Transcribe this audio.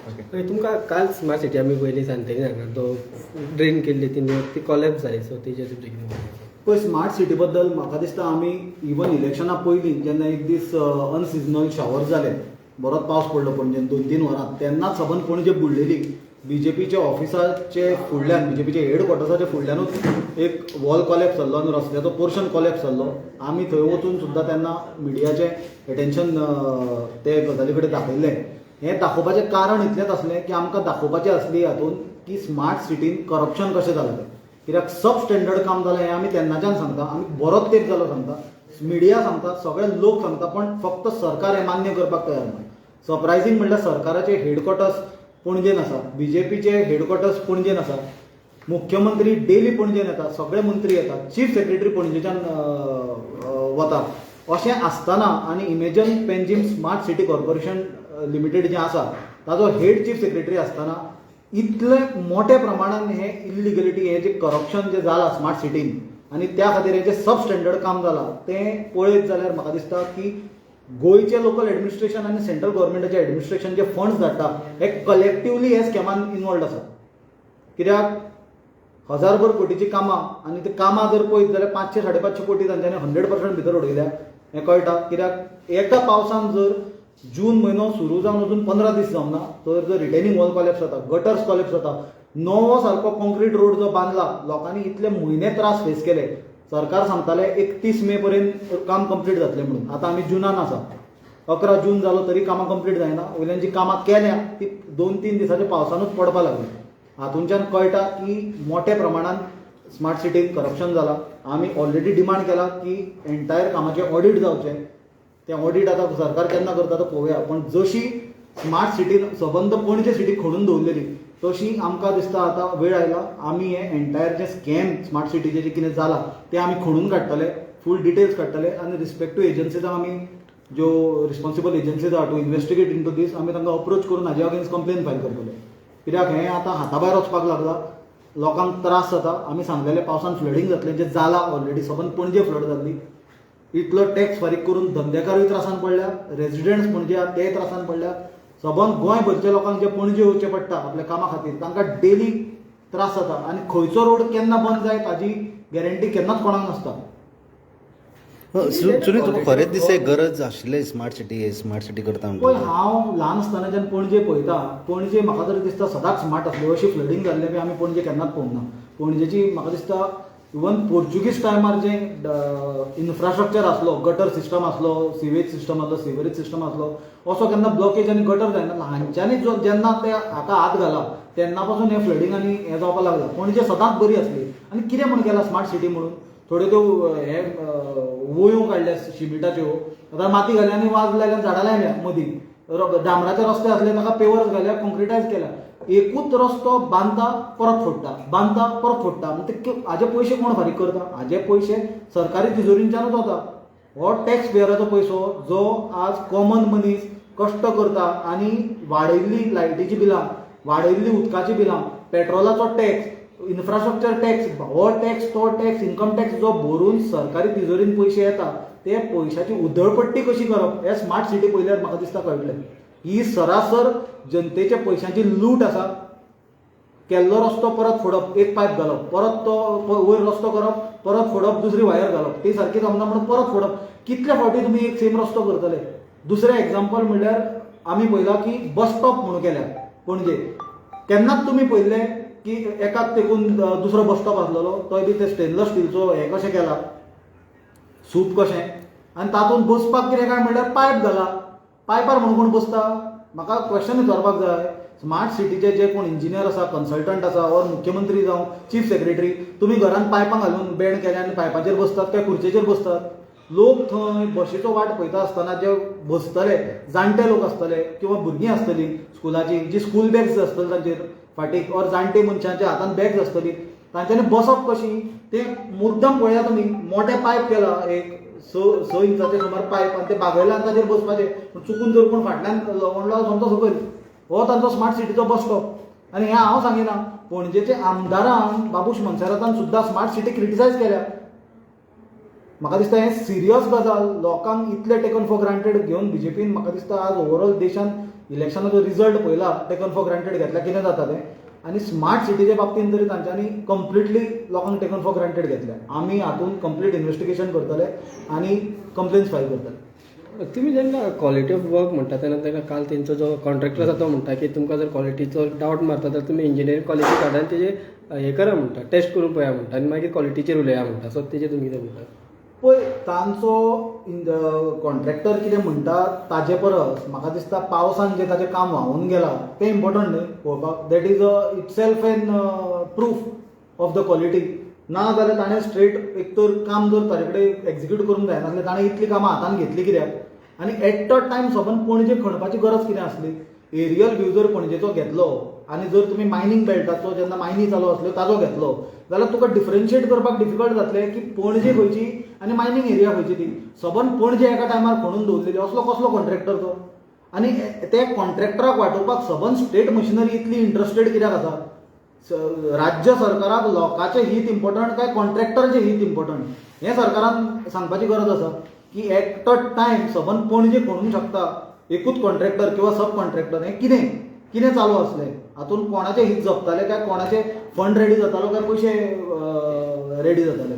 Okay तुमकां काल smart city आमी पयली सांगतली हांगा तो ड्रेन केल्ली ती कॉलेप्स जाली सो तेजेर तुमचें कितें म्हणणें आसा? पळय स्मार्ट सिटी बद्दल म्हाका दिसता आमी इवन इलेक्शना पयलीं जेन्ना एक दीस अनसिजनल शावर जाले, बरोच पावस पडलो पणजेन 2-3 वरां, तेन्नाच सबंद पणजे बुडलेली. बीजेपीच्या ऑफिसाचे फुडल्यान, बीजेपीचे हेडक्वॉर्टर्साच्या फुडल्यानूच एक वॉल कॉलेप्स जाल्लो आनी रस्त्याचो पोर्शन कॉलेप्स जाल्लो. आमी थंय वचून सुद्दां तेन्ना मिडियाचें एटेन्शन ते गजाली कडेन दाखयल्लें. हें दाखोवपाचें कारण इतलेंच आसलें की आमकां दाखोवपाचें आसली हातूंत की स्मार्ट सिटीन करप्शन कशें जालां तें. कित्याक सब स्टँडर्ड काम जालां हें आमी तेन्नाच्यान सांगता, आमी बरोच तेंप जालो सांगता, मिडिया सांगता, सगळे लोक सांगता, पण फक्त सरकार हें मान्य करपाक तयार ना. सरप्रायझींग म्हणल्यार सरकाराचे हेडक्वॉर्टर्स पणजेन आसा, बीजेपीचे हेडक्वॉर्टर्स पणजेन आसा, मुख्यमंत्री डेली पणजेन येता, सगळे मंत्री येतात, चीफ सेक्रेटरी पणजेच्यान वता. अशें आसतना आनी imagine Panjim smart city corporation limited जें आसा ताजो हेड चीफ सेक्रेटरी आसतना इतले मोठ्या प्रमाणान हें इलिगलिटी, हें जें करप्शन जें जालां स्मार्ट सिटीन आनी त्या खातीर हें जें सब स्टँडर्ड काम जालां तें पळयत जाल्यार म्हाका दिसता की गोंयचे लोकल एडमिनिस्ट्रेशन आनी सेंट्रल गव्हर्मेंटाचें एडमिनिस्ट्रेशन जे फंड्स धाडटा हे कलेक्टिवली हे स्कॅमान इनवॉल्ड आसा. कित्याक 1000 कोटीची कामां आनी ती कामां जर पळयत जाल्यार 500-550 कोटी तांच्यांनी 100% भितर उडयल्या हें कळटा. कित्याक एका पावसान जर जून म्हयनो सुरू जावन अजून 15 दीस जावना तर जर रिटेनिंग वॉल कॉलेप्स जाता, गटर्स कॉलेप्स जाता, नवो सारको कॉन्क्रीट रोड जो बांदला, लोकांनी इतले म्हयने त्रास फेस केले. सरकार सांगताले 31 मे पर्यंत काम कंप्लीट जातलें म्हणून, आतां आमी जुनान आसा, 11 जून जालो तरी कामां कंप्लीट जायना. वयल्यान जी कामां केल्या ती 2-3 दिसाच्या पावसानूच पडपाक लागली. हातूंच्यान कळटा की मोठ्या प्रमाणान स्मार्ट सिटीन करप्शन जालां. आमी ऑलरेडी डिमांड केला की एंटायर कामाचें ऑडिट जावचें. तें ऑडिट आतां सरकार केन्ना करता तो पळोवया. पण जशी स्मार्ट सिटीन सबंद पणजे सिटी खणून दवरलेली तशी आमकां दिसता आतां वेळ आयला आमी हें एंटायर जें स्कॅम स्मार्ट सिटीचें जें कितें जालां तें आमी खणून काडटले, फूल डिटेल्स काडटले आनी रिस्पेक्टीव एजन्सीजांक आमी ज्यो रिस्पॉन्सिबल एजन्सीज आहा टू इन्वेस्टिगेट इन टू दीस आमी तांकां अप्रोच करून हाजे अगेन्स्ट कंप्लेन फायल करतले. कित्याक हें आतां हाताभायर वचपाक लागलां, लोकांक त्रास जाता. आमी सांगलेलें पावसान फ्लडींग जातलें, जें जालां ऑलरेडी, सबंद पणजे फ्लड जाल्ली. इतलो टॅक्स फारीक करून धंदेकारूय त्रासान पडल्या, रेजिडेंट्स पणजे आहात तेय त्रासान पडल्या, सबंद गोंयभरच्या लोकांक जे पणजे येवचें पडटा आपल्या कामा खातीर तांकां डेली त्रास जाता. आनी खंयचो रोड केन्ना बंद जाय ताजी गॅरंटी केन्नाच कोणाक नासता. सुनील, तुका खरेंच दिसता गरज आशिल्ली स्मार्ट सिटी करता पळय, हांव ल्हान आसतनाच्यान पणजे पळयता. पणजे म्हाका तरी दिसता सदांच स्मार्ट आसली. अशी फ्लडींग जाल्लें बी आमी पणजे केन्नाच पळोवंक ना. पणजेची म्हाका दिसता इवन पोर्चुगीज टायमार जे इन्फ्रास्ट्रक्चर आसलो, गटर सिस्टम आसलो, सिवेज सिस्टम आसलो, सिवरेज सिस्टम आसलो, असो केन्ना ब्लॉकेज आनी गटर जायना. ल्हानच्यानी जेन्ना ते हाका हात घाला तेन्ना पासून हे फ्लडींग आनी हें जावपाक लागला. पणजे सदांच बरी आसली. आनी कितें म्हूण केला स्मार्ट सिटी म्हणून थोड्यो त्यो हे वोयो काडल्या सिमिटाच्यो, आतां माती घाल्या आनी वाज लायल्या, झाडां लायल्या मदीं. डांबराचे रस्ते आसले ताका पेवर्स घाल्या, कॉन्क्रिटायज केल्या. एकूच रस्तो बांदता परत फोडटा, बांदता परत फोडटा. हाजे पयशे कोण फारीक करता? हाजे पयशे सरकारी तिजोरींच्यानूच वता. हो टॅक्स पेयराचो पयसो जो आज कॉमन मनीस कश्ट करता आनी वाडयल्ली लायटीची बिलां, वाडयल्ली उदकाची बिलां, पेट्रोलाचो टॅक्स, इन्फ्रास्ट्रक्चर टॅक्स, हो टॅक्स तो टॅक्स, इन्कम टॅक्स जो भरून सरकारी तिजोरीन पयशे येता ते पयशाची उधळपट्टी कशी करप हे स्मार्ट सिटी पयल्यार म्हाका दिसता कळटलें. ही सरासर जनतेच्या पयशांची लूट आसा. केल्लो रस्तो परत फोडप, एक पायप घालप, परत तो वयर रस्तो करप, परत फोडप, दुसरी वायर घालप, ती सारकी जमना म्हणून परत फोडप. कितले फावटी तुमी एक सेम रस्तो करतले? दुसरें एग्जाम्पल म्हणल्यार आमी पळयलां की बस स्टॉप म्हणून केल्या पणजे. केन्नाच तुमी पळयल्लें की एकाच तेकून दुसरो बस स्टॉप आसलेलो, तोय बी ते स्टेनलेस स्टीलचो हें कशें केला, सूप कशें, आनी तातूंत बसपाक कितें काय म्हणल्यार पायप घाला. पायपार म्हणून कोण बसता? म्हाका क्वेश्चन विचारपाक जाय. स्मार्ट सिटीचे जे कोण इंजिनियर आसा, कन्सल्टंट आसा, और मुख्यमंत्री जावं चीफ सेक्रेटरी, तुमी घरान पायपां घालून बँड केल्या आनी पायपाचेर बसतात काय खुर्चेचेर बसतात? लोक थंय बशीचो वाट पळयता आसतना जे बसतले जाणटे लोक आसतले किंवा भुरगीं आसतलीं स्कुलाची, जी स्कूल बॅग्स आसतली तांचेर फाटीक, और जाणटे मनशांच्या हातान बॅग्स आसतली, तांच्यांनी बसप कशी ते मुद्दम पळया तुमी. मोठे पायप केला, एक 6 इंचाचे सुमार पायप, आनी ते बागयला आनी ताचेर बसपाचें. चुकून जर कोण फाटल्यान लवंडलो समजा सकयल, हो तांचो स्मार्ट सिटीचो बस स्टॉप. आनी हें हांव सांगिना, पणजेचे आमदारान बाबूश मनसेरातान सुद्दां स्मार्ट सिटी क्रिटिसायज केल्या. म्हाका दिसता हें सिरियस गजाल. लोकांक इतले टेकन फॉर ग्रांटेड घेवन बीजेपीन म्हाका दिसता आज ओवरऑल देशान इलेक्शनाचो रिजल्ट पळयला टेकन फॉर ग्रांटेड घेतल्या कितें जाता तें आनी स्मार्ट सिटीच्या बाबतींत तरी तांच्यांनी कंप्लिटली लोकांक टेकन फॉर ग्रांटेड घेतल्या. आमी हातूंत कंप्लीट इन्व्हेस्टिगेशन करतले आनी कंप्लेन्स फायल करतले. तुम्ही जेन्ना क्वॉलिटी ऑफ वर्क म्हणटा तेन्ना काल तेंचो जो कॉन्ट्रॅक्टर आसा तो म्हणटा की तुमकां जर क्वॉलिटीचो डावट मारता जाल्यार तुमी इंजिनियरींग कॉलेजी काडान तेजे हें करा म्हणटा, टेस्ट करून पळया म्हणटा आनी मागीर क्वॉलिटीचेर उलया म्हणटा. सो तेजेर तुमी कितें म्हणटा? पळय तांचो कॉन्ट्रॅक्टर कितें म्हणटा ताजे परस म्हाका दिसता पावसान जें ताजें काम व्हांवून गेलां तें इम्पॉर्टंट न्हय पळोवपाक. That is it self N proof of the quality. ना जाल्यार ताणें स्ट्रेट एक तर काम जर ताजे कडेन एक्झिक्यूट करूंक जायना जाल्यार ताणें इतलीं कामां हातान घेतली कित्याक? आनी एट अ टायम सबंद पणजे खणपाची गरज कितें आसली? एरियल व्यू जर पणजेचो घेतलो आनी जर तुमी मायनींग बेल्टाचो जेन्ना मायनी चालू आसल्यो ताजो घेतलो जाल्यार तुका डिफरन्शिएट करपाक डिफिकल्ट जातलें की पणजे खंयची आनी मायनींग एरिया खंयची ती. सबंद पणजे एका टायमार खणून दवरलेली असलो कसलो कॉन्ट्रॅक्टर तो? आनी ते कॉन्ट्रॅक्टराक वांटोवपाक सबंद स्टेट मशिनरी इतली इंट्रस्टेड कित्याक आसा? राज्य सरकाराक लोकांचें हित इम्पॉर्टंट काय कॉन्ट्रॅक्टरचें हित इम्पॉर्टंट हें सरकारान सांगपाची गरज आसा की एट अ टायम सबंद पणजे खणूंक शकता एकूच कॉन्ट्रॅक्टर किंवा सब कॉन्ट्रॅक्टर. हें कितें चालू आसलें? हातूंत कोणाचें हित जपताले काय कोणाचे फंड रेडी जातालो काय पयशे रेडी जाताले?